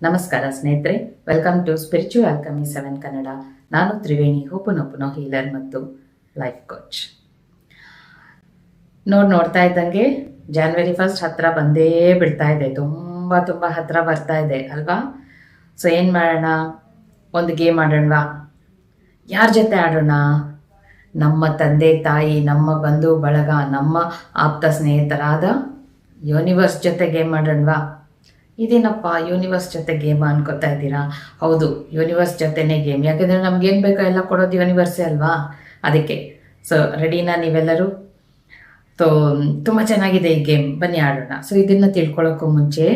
ನಮಸ್ಕಾರ ಸ್ನೇಹಿತರೆ, welcome to spiritual ಆಲ್ಕಮಿ 7 Kannada. ನಾನು ತ್ರಿವೇಣಿ, ಹೋಪನೋಪನೋ ಹೀಲರ್ ಮತ್ತು ಲೈಫ್ ಕೋಚ್. ನೋಡ್ತಾ ಇದ್ದಂಗೆ January 1 ಹತ್ರ ಬಂದೇ ಬಿಡ್ತಾ ಇದೆ. ತುಂಬ ಹತ್ರ ಬರ್ತಾ ಇದೆ ಅಲ್ವಾ? ಸೊ ಏನು ಮಾಡೋಣ? ಒಂದು ಗೇಮ್ ಆಡೋಣವಾ? ಯಾರ ಜೊತೆ ಆಡೋಣ? ನಮ್ಮ ತಂದೆ ತಾಯಿ, ನಮ್ಮ ಬಂಧು ಬಳಗ, ನಮ್ಮ ಆಪ್ತ ಸ್ನೇಹಿತರಾದ ಯೂನಿವರ್ಸ್ ಜೊತೆ ಗೇಮ್ ಆಡೋಣವಾ? ಇದೇನಪ್ಪ ಯೂನಿವರ್ಸ್ ಜೊತೆ ಗೇಮ್ ಅನ್ಕೋತಾ ಇದ್ದೀರಾ? ಹೌದು, ಯೂನಿವರ್ಸ್ ಜೊತೆನೇ ಗೇಮ್. ಯಾಕೆಂದರೆ ನಮ್ಗೇನು ಬೇಕೋ ಎಲ್ಲ ಕೊಡೋದು ಯೂನಿವರ್ಸೇ ಅಲ್ವಾ? ಅದಕ್ಕೆ. ಸೊ ರೆಡಿನಾ ನೀವೆಲ್ಲರೂ? ತುಂಬ ಚೆನ್ನಾಗಿದೆ ಈ ಗೇಮ್, ಬನ್ನಿ ಆಡೋಣ. ಸೊ ಇದನ್ನು ತಿಳ್ಕೊಳ್ಳೋಕ್ಕೂ ಮುಂಚೆ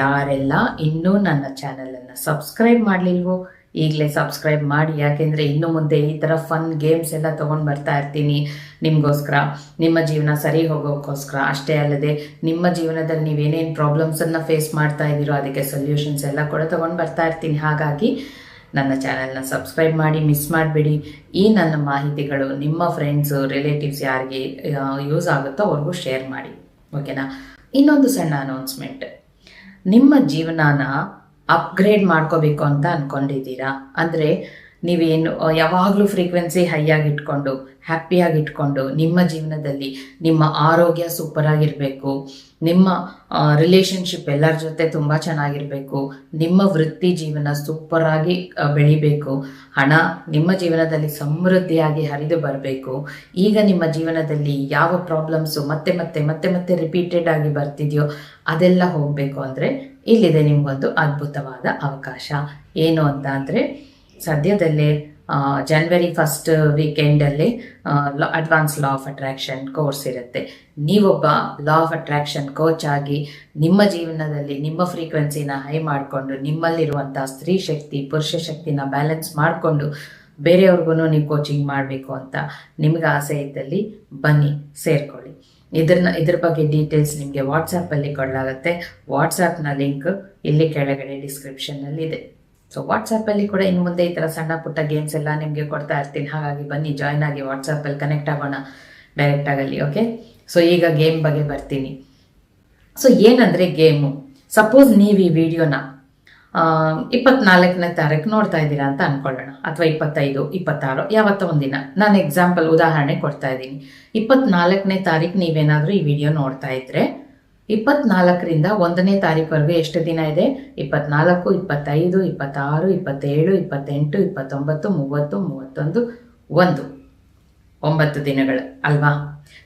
ಯಾರೆಲ್ಲ ಇನ್ನೂ ನನ್ನ ಚಾನಲನ್ನು ಸಬ್ಸ್ಕ್ರೈಬ್ ಮಾಡಲಿಲ್ವೋ ಈಗಲೇ ಸಬ್ಸ್ಕ್ರೈಬ್ ಮಾಡಿ. ಯಾಕೆಂದರೆ ಇನ್ನು ಮುಂದೆ ಈ ಥರ ಫನ್ ಗೇಮ್ಸ್ ಎಲ್ಲ ತೊಗೊಂಡು ಬರ್ತಾ ಇರ್ತೀನಿ ನಿಮಗೋಸ್ಕರ, ನಿಮ್ಮ ಜೀವನ ಸರಿ ಹೋಗೋಕ್ಕೋಸ್ಕರ. ಅಷ್ಟೇ ಅಲ್ಲದೆ ನಿಮ್ಮ ಜೀವನದಲ್ಲಿ ನೀವೇನೇನು ಪ್ರಾಬ್ಲಮ್ಸನ್ನು ಫೇಸ್ ಮಾಡ್ತಾ ಇದ್ದೀರೋ ಅದಕ್ಕೆ ಸೊಲ್ಯೂಷನ್ಸ್ ಎಲ್ಲ ಕೂಡ ತೊಗೊಂಡು ಬರ್ತಾ ಇರ್ತೀನಿ. ಹಾಗಾಗಿ ನನ್ನ ಚಾನಲ್ನ ಸಬ್ಸ್ಕ್ರೈಬ್ ಮಾಡಿ, ಮಿಸ್ ಮಾಡಬೇಡಿ. ಈ ನನ್ನ ಮಾಹಿತಿಗಳು ನಿಮ್ಮ ಫ್ರೆಂಡ್ಸು, ರಿಲೇಟಿವ್ಸ್ ಯಾರಿಗೆ ಯೂಸ್ ಆಗುತ್ತೋ ಅವ್ರಿಗೂ ಶೇರ್ ಮಾಡಿ, ಓಕೆನಾ? ಇನ್ನೊಂದು ಸಣ್ಣ ಅನೌನ್ಸ್ಮೆಂಟ್. ನಿಮ್ಮ ಜೀವನನ ಅಪ್ಗ್ರೇಡ್ ಮಾಡ್ಕೋಬೇಕು ಅಂತ ಅಂದ್ಕೊಂಡಿದ್ದೀರಾ? ಅಂದರೆ ನೀವೇನು ಯಾವಾಗಲೂ ಫ್ರೀಕ್ವೆನ್ಸಿ ಹೈ ಆಗಿಟ್ಕೊಂಡು, ಹ್ಯಾಪಿಯಾಗಿ ಇಟ್ಕೊಂಡು, ನಿಮ್ಮ ಜೀವನದಲ್ಲಿ ನಿಮ್ಮ ಆರೋಗ್ಯ ಸೂಪರಾಗಿರಬೇಕು, ನಿಮ್ಮ ರಿಲೇಷನ್ಶಿಪ್ ಎಲ್ಲರ ಜೊತೆ ತುಂಬ ಚೆನ್ನಾಗಿರಬೇಕು, ನಿಮ್ಮ ವೃತ್ತಿ ಜೀವನ ಸೂಪರಾಗಿ ಬೆಳಿಬೇಕು, ಹಣ ನಿಮ್ಮ ಜೀವನದಲ್ಲಿ ಸಮೃದ್ಧಿಯಾಗಿ ಹರಿದು ಬರಬೇಕು. ಈಗ ನಿಮ್ಮ ಜೀವನದಲ್ಲಿ ಯಾವ ಪ್ರಾಬ್ಲಮ್ಸು ಮತ್ತೆ ರಿಪೀಟೆಡ್ ಆಗಿ ಬರ್ತಿದೆಯೋ ಅದೆಲ್ಲ ಹೋಗಬೇಕು ಅಂದರೆ ಇಲ್ಲಿದೆ ನಿಮಗೊಂದು ಅದ್ಭುತವಾದ ಅವಕಾಶ. ಏನು ಅಂತ ಅಂದರೆ, ಸದ್ಯದಲ್ಲೇ January 1 ವೀಕೆಂಡಲ್ಲಿ advance law of attraction course ಇರುತ್ತೆ. ನೀವೊಬ್ಬ ಲಾ ಆಫ್ ಅಟ್ರಾಕ್ಷನ್ ಕೋಚ್ ಆಗಿ ನಿಮ್ಮ ಜೀವನದಲ್ಲಿ ನಿಮ್ಮ ಫ್ರೀಕ್ವೆನ್ಸಿನ ಹೈ ಮಾಡಿಕೊಂಡು, ನಿಮ್ಮಲ್ಲಿರುವಂಥ ಸ್ತ್ರೀ ಶಕ್ತಿ ಪುರುಷ ಶಕ್ತಿನ ಬ್ಯಾಲೆನ್ಸ್ ಮಾಡಿಕೊಂಡು ಬೇರೆಯವ್ರಿಗೂ ನೀವು ಕೋಚಿಂಗ್ ಮಾಡಬೇಕು ಅಂತ ನಿಮ್ಗೆ ಆಸೆ ಇದ್ದಲ್ಲಿ ಬನ್ನಿ, ಸೇರ್ಕೊಳ್ಳಿ. ಇದ್ರ ಬಗ್ಗೆ ಡೀಟೇಲ್ಸ್ ನಿಮಗೆ ವಾಟ್ಸಪ್ಪಲ್ಲಿ ಕೊಡಲಾಗುತ್ತೆ. ವಾಟ್ಸಪ್ನ ಲಿಂಕ್ ಇಲ್ಲಿ ಕೆಳಗಡೆ ಡಿಸ್ಕ್ರಿಪ್ಷನ್ನಲ್ಲಿದೆ. ಸೊ ವಾಟ್ಸಪ್ಪಲ್ಲಿ ಕೂಡ ಇನ್ನು ಮುಂದೆ ಈ ಥರ ಸಣ್ಣ ಪುಟ್ಟ ಗೇಮ್ಸ್ ಎಲ್ಲ ನಿಮಗೆ ಕೊಡ್ತಾ ಇರ್ತೀನಿ. ಹಾಗಾಗಿ ಬನ್ನಿ, ಜಾಯ್ನ್ ಆಗಿ, ವಾಟ್ಸಪ್ಪಲ್ಲಿ ಕನೆಕ್ಟ್ ಆಗೋಣ ಡೈರೆಕ್ಟಾಗಲ್ಲಿ, ಓಕೆ? ಸೊ ಈಗ ಗೇಮ್ ಬಗ್ಗೆ ಬರ್ತೀನಿ. ಸೊ ಏನಂದರೆ ಗೇಮು, ಸಪೋಸ್ ನೀವು ಈ ವಿಡಿಯೋನ 24ನೇ ತಾರೀಕು ನೋಡ್ತಾ ಇದ್ದೀರಾ ಅಂತ ಅಂದ್ಕೊಳ್ಳೋಣ, ಅಥವಾ 25, 26 ಯಾವತ್ತೋ ಒಂದಿನ. ನಾನು ಎಕ್ಸಾಂಪಲ್ ಉದಾಹರಣೆ ಕೊಡ್ತಾ ಇದ್ದೀನಿ. 24ನೇ ತಾರೀಕು ನೀವೇನಾದರೂ ಈ ವಿಡಿಯೋ ನೋಡ್ತಾ ಇದ್ದರೆ 24ರಿಂದ 1ನೇ ತಾರೀಕುವರೆಗೂ ಎಷ್ಟು ದಿನ ಇದೆ? 24, 25, 26, 27, 28, 29, 30, 31, 9 ದಿನಗಳು ಅಲ್ವಾ?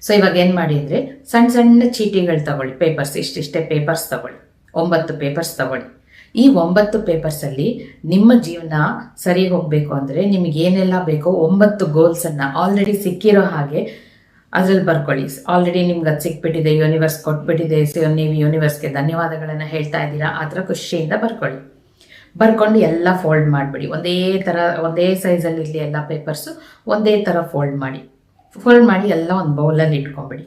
ಸೊ ಇವಾಗ ಏನು ಮಾಡಿ ಅಂದರೆ, ಸಣ್ಣ ಚೀಟಿಗಳು ತಗೊಳ್ಳಿ, ಪೇಪರ್ಸ್, ಇಷ್ಟಿಷ್ಟೇ ಪೇಪರ್ಸ್ ತಗೊಳ್ಳಿ, 9 ಪೇಪರ್ಸ್ ತಗೊಳ್ಳಿ. ಈ 9 ಪೇಪರ್ಸಲ್ಲಿ ನಿಮ್ಮ ಜೀವನ ಸರಿ ಹೋಗಬೇಕು ಅಂದರೆ ನಿಮಗೇನೆಲ್ಲ ಬೇಕೋ 9 ಗೋಲ್ಸನ್ನು ಆಲ್ರೆಡಿ ಸಿಕ್ಕಿರೋ ಹಾಗೆ ಅದರಲ್ಲಿ ಬರ್ಕೊಳ್ಳಿ. ಆಲ್ರೆಡಿ ನಿಮ್ಗೆ ಅದು ಸಿಕ್ಬಿಟ್ಟಿದೆ, ಯೂನಿವರ್ಸ್ ಕೊಟ್ಬಿಟ್ಟಿದೆ. ನೀವು ಯೂನಿವರ್ಸ್ಗೆ ಧನ್ಯವಾದಗಳನ್ನು ಹೇಳ್ತಾ ಇದ್ದೀರಾ. ಆ ಥರ ಖುಷಿಯಿಂದ ಬರ್ಕೊಂಡು ಎಲ್ಲ ಫೋಲ್ಡ್ ಮಾಡಿಬಿಡಿ. ಒಂದೇ ಸೈಜಲ್ಲಿ ಇರಲಿ ಎಲ್ಲ ಪೇಪರ್ಸು, ಒಂದೇ ಥರ ಫೋಲ್ಡ್ ಮಾಡಿ ಎಲ್ಲ ಒಂದು ಬೌಲಲ್ಲಿ ಇಟ್ಕೊಂಬಿಡಿ.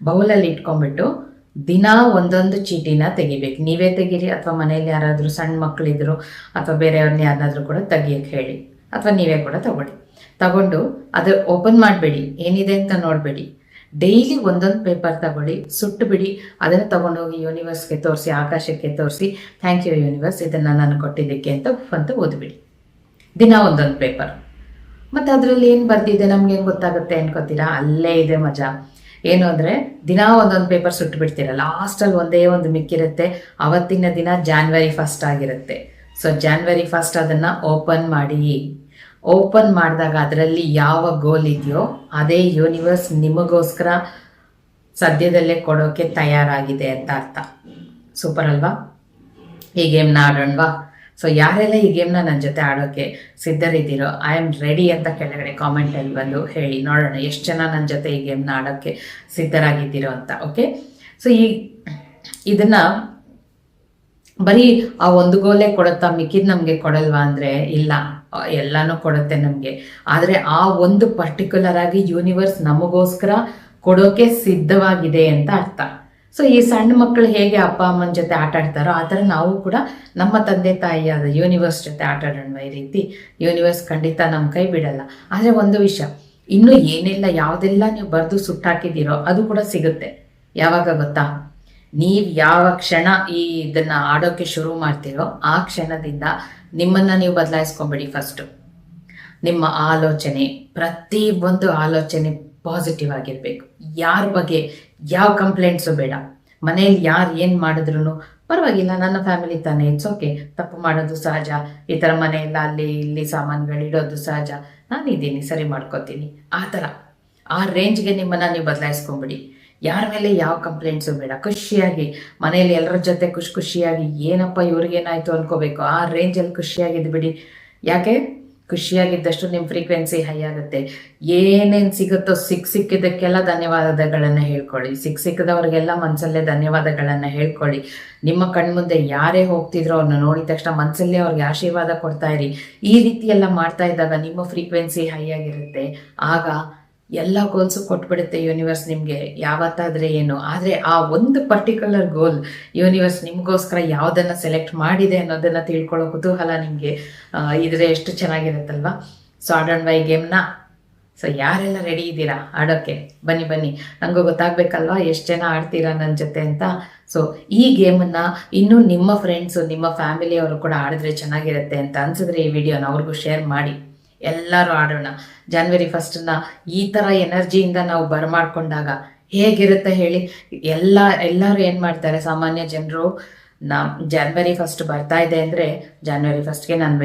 ಬೌಲಲ್ಲಿ ಇಟ್ಕೊಂಡ್ಬಿಟ್ಟು ದಿನ ಒಂದೊಂದು ಚೀಟಿನ ತೆಗಿಬೇಕು. ನೀವೇ ತೆಗೀರಿ, ಅಥವಾ ಮನೇಲಿ ಯಾರಾದರೂ ಸಣ್ಣ ಮಕ್ಕಳಿದ್ರು ಅಥವಾ ಬೇರೆಯವ್ರನ್ನ ಯಾರನ್ನಾದ್ರೂ ಕೂಡ ತೆಗಿಯೋಕ್ಕೆ ಹೇಳಿ, ಅಥವಾ ನೀವೇ ಕೂಡ ತಗೊಂಡು ಅದು ಓಪನ್ ಮಾಡಬೇಡಿ, ಏನಿದೆ ಅಂತ ನೋಡಬೇಡಿ. ಡೈಲಿ ಒಂದೊಂದು ಪೇಪರ್ ತಗೊಳ್ಳಿ, ಸುಟ್ಟು ಬಿಡಿ. ಅದನ್ನು ತಗೊಂಡೋಗಿ ಯೂನಿವರ್ಸ್ಗೆ ತೋರಿಸಿ, ಆಕಾಶಕ್ಕೆ ತೋರಿಸಿ, ಥ್ಯಾಂಕ್ ಯು ಯೂನಿವರ್ಸ್, ಇದನ್ನು ನಾನು ಕೊಟ್ಟಿದ್ದಕ್ಕೆ ಅಂತ ಓದ್ಬಿಡಿ. ದಿನ ಒಂದೊಂದು ಪೇಪರ್. ಮತ್ತು ಅದರಲ್ಲಿ ಏನು ಬರ್ದಿದೆ ನಮ್ಗೆ ಹೆಂಗೆ ಗೊತ್ತಾಗುತ್ತೆ ಅನ್ಕೋತೀರಾ? ಅಲ್ಲೇ ಇದೆ ಮಜಾ. ಏನು ಅಂದರೆ, ದಿನ ಒಂದೊಂದು ಪೇಪರ್ ಸುಟ್ಟು ಬಿಡ್ತೀರ, ಲಾಸ್ಟಲ್ಲಿ ಒಂದೇ ಒಂದು ಮಿಕ್ಕಿರುತ್ತೆ. ಅವತ್ತಿನ ದಿನ January 1 ಆಗಿರುತ್ತೆ. ಸೊ January 1 ಅದನ್ನು ಓಪನ್ ಮಾಡಿದಾಗ ಅದರಲ್ಲಿ ಯಾವ ಗೋಲ್ ಇದೆಯೋ ಅದೇ ಯೂನಿವರ್ಸ್ ನಿಮಗೋಸ್ಕರ ಸದ್ಯದಲ್ಲೇ ಕೊಡೋಕ್ಕೆ ತಯಾರಾಗಿದೆ ಅಂತ ಅರ್ಥ. ಸೂಪರ್ ಅಲ್ವಾ? ಈ ಗೇಮ್ನ ಆಡೋಣವಾ? ಸೊ ಯಾರೆಲ್ಲ ಈ ಗೇಮ್ನ ನನ್ನ ಜೊತೆ ಆಡೋಕ್ಕೆ ಸಿದ್ಧರಿದ್ದೀರೋ, ಐ ಆಮ್ ರೆಡಿ ಅಂತ ಕೆಳಗಡೆ ಕಾಮೆಂಟಲ್ಲಿ ಬಂದು ಹೇಳಿ, ನೋಡೋಣ ಎಷ್ಟು ಜನ ನನ್ನ ಜೊತೆ ಈ ಗೇಮ್ನ ಆಡೋಕ್ಕೆ ಸಿದ್ಧರಾಗಿದ್ದೀರೋ ಅಂತ, ಓಕೆ? ಸೊ ಇದನ್ನು ಬರೀ ಆ ಒಂದು ಗೋಲೇ ಕೊಡುತ್ತಾ, ಮಿಕ್ಕಿದ್ದು ನಮಗೆ ಕೊಡಲ್ವಾ ಅಂದರೆ ಇಲ್ಲ, ಎಲ್ಲನೂ ಕೊಡುತ್ತೆ ನಮಗೆ. ಆದರೆ ಆ ಒಂದು ಪರ್ಟಿಕ್ಯುಲರ್ ಆಗಿ ಯೂನಿವರ್ಸ್ ನಮಗೋಸ್ಕರ ಕೊಡೋಕೆ ಸಿದ್ಧವಾಗಿದೆ ಅಂತ ಅರ್ಥ. ಸೊ ಈ ಸಣ್ಣ ಮಕ್ಕಳು ಹೇಗೆ ಅಪ್ಪ ಅಮ್ಮನ ಜೊತೆ ಆಟ ಆಡ್ತಾರೋ ಆ ಥರ ನಾವು ಕೂಡ ನಮ್ಮ ತಂದೆ ತಾಯಿಯಾದ ಯೂನಿವರ್ಸ್ ಜೊತೆ ಆಟ ಆಡೋಣ. ಈ ರೀತಿ ಯೂನಿವರ್ಸ್ ಖಂಡಿತ ನಮ್ಮ ಕೈ ಬಿಡಲ್ಲ. ಆದರೆ ಒಂದು ವಿಷಯ, ಇನ್ನೂ ಯಾವುದೆಲ್ಲ ನೀವು ಬರೆದು ಸುಟ್ಟಾಕಿದ್ದೀರೋ ಅದು ಕೂಡ ಸಿಗುತ್ತೆ. ಯಾವಾಗ ಗೊತ್ತಾ? ನೀವು ಯಾವ ಕ್ಷಣ ಇದನ್ನ ಆಡೋಕೆ ಶುರು ಮಾಡ್ತೀರೋ ಆ ಕ್ಷಣದಿಂದ ನಿಮ್ಮನ್ನ ನೀವು ಬದಲಾಯಿಸ್ಕೊಂಬಿಡಿ. ಫಸ್ಟು ನಿಮ್ಮ ಆಲೋಚನೆ, ಪ್ರತಿ ಒಂದು ಆಲೋಚನೆ ಪಾಸಿಟಿವ್ ಆಗಿರಬೇಕು. ಯಾರ ಬಗ್ಗೆ ಯಾವ ಕಂಪ್ಲೇಂಟ್ಸು ಬೇಡ. ಮನೇಲಿ ಯಾರು ಏನು ಮಾಡಿದ್ರು ಪರವಾಗಿಲ್ಲ, ನನ್ನ ಫ್ಯಾಮಿಲಿ ತಾನೇ, ಇಟ್ಸ್ ಓಕೆ. ತಪ್ಪು ಮಾಡೋದು ಸಹಜ, ಈ ಥರ ಮನೆಯೆಲ್ಲ ಅಲ್ಲಿ ಇಲ್ಲಿ ಸಾಮಾನುಗಳು ಇಡೋದು ಸಹಜ, ನಾನಿದ್ದೀನಿ, ಸರಿ ಮಾಡ್ಕೋತೀನಿ. ಆ ಥರ ಆ ರೇಂಜ್ಗೆ ನಿಮ್ಮನ್ನು ನೀವು ಬದಲಾಯಿಸ್ಕೊಂಬಿಡಿ. ಯಾರ ಮೇಲೆ ಯಾವ ಕಂಪ್ಲೇಂಟ್ಸು ಬೇಡ. ಖುಷಿಯಾಗಿ ಮನೆಯಲ್ಲಿ ಎಲ್ಲರ ಜೊತೆ ಖುಷಿಯಾಗಿ, ಏನಪ್ಪ ಇವ್ರಿಗೇನಾಯಿತು ಅನ್ಕೋಬೇಕು, ಆ ರೇಂಜಲ್ಲಿ ಖುಷಿಯಾಗಿದ್ದು ಬಿಡಿ. ಯಾಕೆ? ಖುಷಿಯಾಗಿದ್ದಷ್ಟು ನಿಮ್ಮ ಫ್ರೀಕ್ವೆನ್ಸಿ ಹೈ ಆಗುತ್ತೆ. ಏನೇನು ಸಿಗುತ್ತೋ ಸಿಕ್ಕಿದ್ದಕ್ಕೆಲ್ಲ ಧನ್ಯವಾದಗಳನ್ನು ಹೇಳ್ಕೊಳ್ಳಿ. ಸಿಕ್ಕದವ್ರಿಗೆಲ್ಲ ಮನಸ್ಸಲ್ಲೇ ಧನ್ಯವಾದಗಳನ್ನು ಹೇಳ್ಕೊಳ್ಳಿ. ನಿಮ್ಮ ಕಣ್ಮುಂದೆ ಯಾರೇ ಹೋಗ್ತಿದ್ರೋ ಅವ್ರನ್ನ ನೋಡಿದ ತಕ್ಷಣ ಮನಸ್ಸಲ್ಲೇ ಅವ್ರಿಗೆ ಆಶೀರ್ವಾದ ಕೊಡ್ತಾ ಇರಿ. ಈ ರೀತಿ ಎಲ್ಲ ಮಾಡ್ತಾ ಇದ್ದಾಗ ನಿಮ್ಮ ಫ್ರೀಕ್ವೆನ್ಸಿ ಹೈ ಆಗಿರುತ್ತೆ. ಆಗ ಎಲ್ಲ ಗೋಲ್ಸು ಕೊಟ್ಬಿಡುತ್ತೆ ಯೂನಿವರ್ಸ್ ನಿಮಗೆ, ಯಾವತ್ತಾದರೆ ಏನು. ಆದರೆ ಆ ಒಂದು ಪರ್ಟಿಕ್ಯುಲರ್ ಗೋಲ್ ಯೂನಿವರ್ಸ್ ನಿಮಗೋಸ್ಕರ ಯಾವುದನ್ನು ಸೆಲೆಕ್ಟ್ ಮಾಡಿದೆ ಅನ್ನೋದನ್ನು ತಿಳ್ಕೊಳ್ಳೋ ಕುತೂಹಲ ನಿಮಗೆ ಇದ್ರೆ ಎಷ್ಟು ಚೆನ್ನಾಗಿರುತ್ತಲ್ವ. ಸೊ ಆಡೋಣ ಈ ಗೇಮ್ನ. ಸೊ ಯಾರೆಲ್ಲ ರೆಡಿ ಇದ್ದೀರಾ ಆಡೋಕ್ಕೆ? ಬನ್ನಿ ಬನ್ನಿ, ನನಗೂ ಗೊತ್ತಾಗಬೇಕಲ್ವಾ ಎಷ್ಟು ಜನ ಆಡ್ತೀರಾ ನನ್ನ ಜೊತೆ ಅಂತ. ಸೊ ಈ ಗೇಮನ್ನು ಇನ್ನೂ ನಿಮ್ಮ ಫ್ರೆಂಡ್ಸು, ನಿಮ್ಮ ಫ್ಯಾಮಿಲಿಯವರು ಕೂಡ ಆಡಿದ್ರೆ ಚೆನ್ನಾಗಿರುತ್ತೆ ಅಂತ ಅನಿಸಿದ್ರೆ ಈ ವಿಡಿಯೋನ ಅವ್ರಿಗೂ ಶೇರ್ ಮಾಡಿ. ಎಲ್ಲರೂ ಆಡೋಣ. ಜಾನ್ವರಿ 1 ಈ ಥರ ಎನರ್ಜಿಯಿಂದ ನಾವು ಬರಮಾಡ್ಕೊಂಡಾಗ ಹೇಗಿರುತ್ತೆ ಹೇಳಿ. ಎಲ್ಲರೂ ಏನು ಮಾಡ್ತಾರೆ, ಸಾಮಾನ್ಯ ಜನರು, ಜಾನ್ವರಿ 1 ಬರ್ತಾ ಇದೆ ಅಂದರೆ ಜಾನ್ವರಿ 1ಗೆ ನಾನು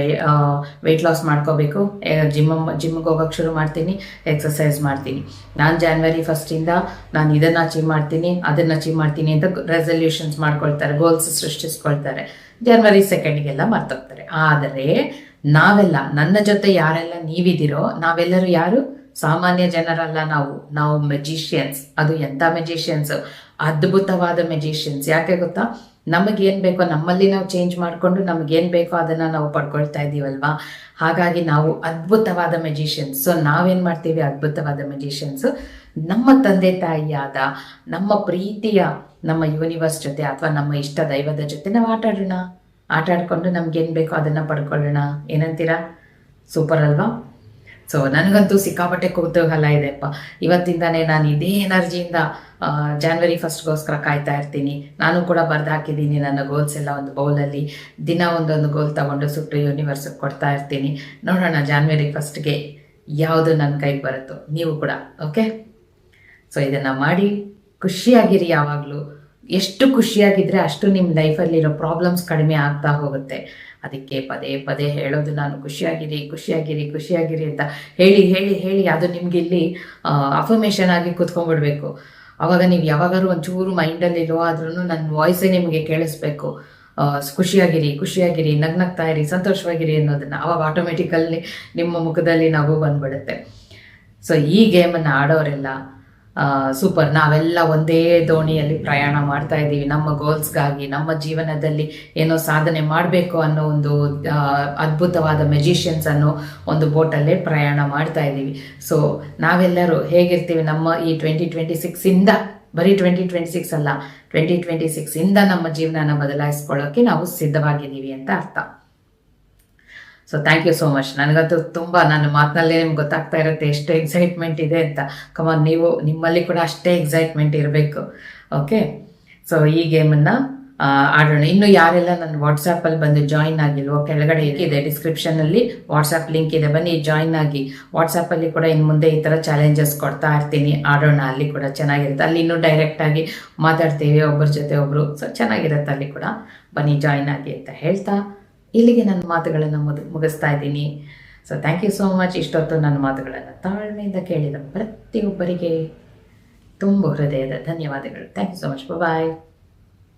ವೆಯ್ಟ್ ಲಾಸ್ ಮಾಡ್ಕೋಬೇಕು, ಜಿಮ್ಗೆ ಹೋಗೋಕ್ಕೆ ಶುರು ಮಾಡ್ತೀನಿ, ಎಕ್ಸಸೈಸ್ ಮಾಡ್ತೀನಿ. ನಾನು ಜಾನ್ವರಿ 1 ನಾನು ಇದನ್ನು ಅಚೀವ್ ಮಾಡ್ತೀನಿ, ಅದನ್ನು ಅಚೀವ್ ಮಾಡ್ತೀನಿ ಅಂತ ರೆಸಲ್ಯೂಷನ್ಸ್ ಮಾಡ್ಕೊಳ್ತಾರೆ, ಗೋಲ್ಸ್ ಸೃಷ್ಟಿಸ್ಕೊಳ್ತಾರೆ. ಜಾನ್ವರಿ 2ಗೆಲ್ಲ ಮರ್ತೋಗ್ತಾರೆ. ಆದರೆ ನಾವೆಲ್ಲ, ನನ್ನ ಜೊತೆ ಯಾರೆಲ್ಲ ನೀವಿದ್ದೀರೋ ನಾವೆಲ್ಲರೂ ಯಾರು? ಸಾಮಾನ್ಯ ಜನರಲ್ಲ. ನಾವು ಮೆಜಿಷಿಯನ್ಸ್. ಅದು ಎಂಥ ಮೆಜಿಷಿಯನ್ಸ್? ಅದ್ಭುತವಾದ ಮೆಜಿಷಿಯನ್ಸ್. ಯಾಕೆ ಗೊತ್ತಾ? ನಮಗೇನು ಬೇಕೋ ನಮ್ಮಲ್ಲಿ ನಾವು ಚೇಂಜ್ ಮಾಡಿಕೊಂಡು ನಮಗೇನು ಬೇಕೋ ಅದನ್ನು ನಾವು ಪಡ್ಕೊಳ್ತಾ ಇದ್ದೀವಲ್ವಾ. ಹಾಗಾಗಿ ನಾವು ಅದ್ಭುತವಾದ ಮೆಜಿಷಿಯನ್ಸ್. ಸೊ ನಾವೇನು ಮಾಡ್ತೀವಿ? ಅದ್ಭುತವಾದ ಮೆಜಿಷಿಯನ್ಸು ನಮ್ಮ ತಂದೆ ತಾಯಿಯಾದ, ನಮ್ಮ ಪ್ರೀತಿಯ, ನಮ್ಮ ಯೂನಿವರ್ಸ್ ಜೊತೆ ಅಥವಾ ನಮ್ಮ ಇಷ್ಟ ದೈವದ ಜೊತೆ ನಾವು ಆಟಾಡ್ಕೊಂಡು ನಮ್ಗೇನು ಬೇಕೋ ಅದನ್ನು ಪಡ್ಕೊಳ್ಳೋಣ. ಏನಂತೀರಾ? ಸೂಪರ್ ಅಲ್ವಾ? ಸೊ ನನಗಂತೂ ಸಿಕ್ಕಾಪಟ್ಟೆ ಕುತೂಹಲ ಇದೆಪ್ಪ. ಇವತ್ತಿಂದಾನೇ ನಾನು ಇದೇ ಎನರ್ಜಿಯಿಂದ ಜಾನ್ವರಿ 1ಗೋಸ್ಕರ ಕಾಯ್ತಾ ಇರ್ತೀನಿ. ನಾನು ಕೂಡ ಬರೆದು ಹಾಕಿದ್ದೀನಿ ನನ್ನ ಗೋಲ್ಸ್ ಎಲ್ಲ ಒಂದು ಬೌಲಲ್ಲಿ. ದಿನ ಒಂದೊಂದು ಗೋಲ್ ತಗೊಂಡು ಸುಟ್ಟು ಯೂನಿವರ್ಸಿಗೆ ಕೊಡ್ತಾ ಇರ್ತೀನಿ. ನೋಡೋಣ ಜಾನ್ವರಿ 1ಗೆ ಯಾವುದು ನನ್ನ ಕೈಗೆ ಬರುತ್ತೋ. ನೀವು ಕೂಡ ಓಕೆ. ಸೊ ಇದನ್ನು ಮಾಡಿ ಖುಷಿಯಾಗಿರಿ. ಯಾವಾಗಲೂ ಎಷ್ಟು ಖುಷಿಯಾಗಿದ್ದರೆ ಅಷ್ಟು ನಿಮ್ಮ ಲೈಫಲ್ಲಿರೋ ಪ್ರಾಬ್ಲಮ್ಸ್ ಕಡಿಮೆ ಆಗ್ತಾ ಹೋಗುತ್ತೆ. ಅದಕ್ಕೆ ಪದೇ ಪದೇ ಹೇಳೋದು ನಾನು, ಖುಷಿಯಾಗಿರಿ ಖುಷಿಯಾಗಿರಿ ಖುಷಿಯಾಗಿರಿ ಅಂತ ಹೇಳಿ ಹೇಳಿ ಹೇಳಿ ಅದು ನಿಮ್ಗೆ ಇಲ್ಲಿ ಅಫರ್ಮೇಷನ್ ಆಗಿ ಕೂತ್ಕೊಂಡ್ಬಿಡ್ಬೇಕು. ಆವಾಗ ನೀವು ಯಾವಾಗಾದ್ರೂ ಒಂಚೂರು ಮೈಂಡಲ್ಲಿ ಲೋ ಆದ್ರೂ ನನ್ನ ವಾಯ್ಸೇ ನಿಮಗೆ ಕೇಳಿಸ್ಬೇಕು. ಖುಷಿಯಾಗಿರಿ ಖುಷಿಯಾಗಿರಿ, ನಗ್ನಗ್ತಾ ಇರಿ, ಸಂತೋಷವಾಗಿರಿ ಅನ್ನೋದನ್ನು. ಆವಾಗ ಆಟೋಮೆಟಿಕಲ್ಲಿ ನಿಮ್ಮ ಮುಖದಲ್ಲಿ ನಗು ಬಂದ್ಬಿಡುತ್ತೆ. ಸೊ ಈ ಗೇಮನ್ನು ಆಡೋರೆಲ್ಲ ಸೂಪರ್. ನಾವೆಲ್ಲ ಒಂದೇ ದೋಣಿಯಲ್ಲಿ ಪ್ರಯಾಣ ಮಾಡ್ತಾ ಇದ್ದೀವಿ ನಮ್ಮ ಗೋಲ್ಸ್ಗಾಗಿ. ನಮ್ಮ ಜೀವನದಲ್ಲಿ ಏನೋ ಸಾಧನೆ ಮಾಡಬೇಕು ಅನ್ನೋ ಒಂದು ಅದ್ಭುತವಾದ ಮೆಜಿಷಿಯನ್ಸ್ ಅನ್ನೋ ಒಂದು ಬೋಟಲ್ಲೇ ಪ್ರಯಾಣ ಮಾಡ್ತಾ ಇದ್ದೀವಿ. ಸೊ ನಾವೆಲ್ಲರೂ ಹೇಗಿರ್ತೀವಿ, ನಮ್ಮ ಈ 2026 ಬರೀ 2026 ಅಲ್ಲ, 2026 ನಮ್ಮ ಜೀವನನ ಬದಲಾಯಿಸ್ಕೊಳ್ಳೋಕ್ಕೆ ನಾವು ಸಿದ್ಧವಾಗಿದ್ದೀವಿ ಅಂತ ಅರ್ಥ. So thank you so much. ನನಗಂತೂ ತುಂಬ ನನ್ನ ಮಾತಿನಲ್ಲೇ ನಿಮ್ಗೆ ಗೊತ್ತಾಗ್ತಾ ಇರುತ್ತೆ ಎಷ್ಟು ಎಕ್ಸೈಟ್ಮೆಂಟ್ ಇದೆ ಅಂತ. ಕಮಾನ್, ನೀವು ನಿಮ್ಮಲ್ಲಿ ಕೂಡ ಅಷ್ಟೇ ಎಕ್ಸೈಟ್ಮೆಂಟ್ ಇರಬೇಕು. ಓಕೆ. ಸೊ ಈ ಗೇಮನ್ನು ಆಡೋಣ. ಇನ್ನು ಯಾರೆಲ್ಲ ನನ್ನ ವಾಟ್ಸಪ್ಪಲ್ಲಿ ಬಂದು ಜಾಯಿನ್ ಆಗಿಲ್ವೋ, ಕೆಳಗಡೆ ಇದೆ ಡಿಸ್ಕ್ರಿಪ್ಷನಲ್ಲಿ ವಾಟ್ಸಪ್ ಲಿಂಕ್ ಇದೆ, ಬನ್ನಿ ಜಾಯಿನ್ ಆಗಿ. ವಾಟ್ಸಪ್ಪಲ್ಲಿ ಕೂಡ ಇನ್ನು ಮುಂದೆ ಈ ಥರ ಚಾಲೆಂಜಸ್ ಕೊಡ್ತಾ ಇರ್ತೀನಿ. ಆಡೋಣ, ಅಲ್ಲಿ ಕೂಡ ಚೆನ್ನಾಗಿರುತ್ತೆ. ಅಲ್ಲಿ ಇನ್ನೂ ಡೈರೆಕ್ಟಾಗಿ ಮಾತಾಡ್ತೀವಿ ಒಬ್ಬರ ಜೊತೆ ಒಬ್ಬರು. ಸೊ ಚೆನ್ನಾಗಿರುತ್ತೆ ಅಲ್ಲಿ ಕೂಡ. ಬನ್ನಿ ಜಾಯಿನ್ ಆಗಿ ಅಂತ ಹೇಳ್ತಾ ಇಲ್ಲಿಗೆ ನನ್ನ ಮಾತುಗಳನ್ನು ಮುಗಿಸ್ತಾ ಇದ್ದೀನಿ. So thank you so much. ಇಷ್ಟೊತ್ತು ನನ್ನ ಮಾತುಗಳನ್ನು ತಾಳ್ಮೆಯಿಂದ ಕೇಳಿದ ಪ್ರತಿಯೊಬ್ಬರಿಗೆ ತುಂಬ ಹೃದಯದ ಧನ್ಯವಾದಗಳು. Thank you so much. Bye.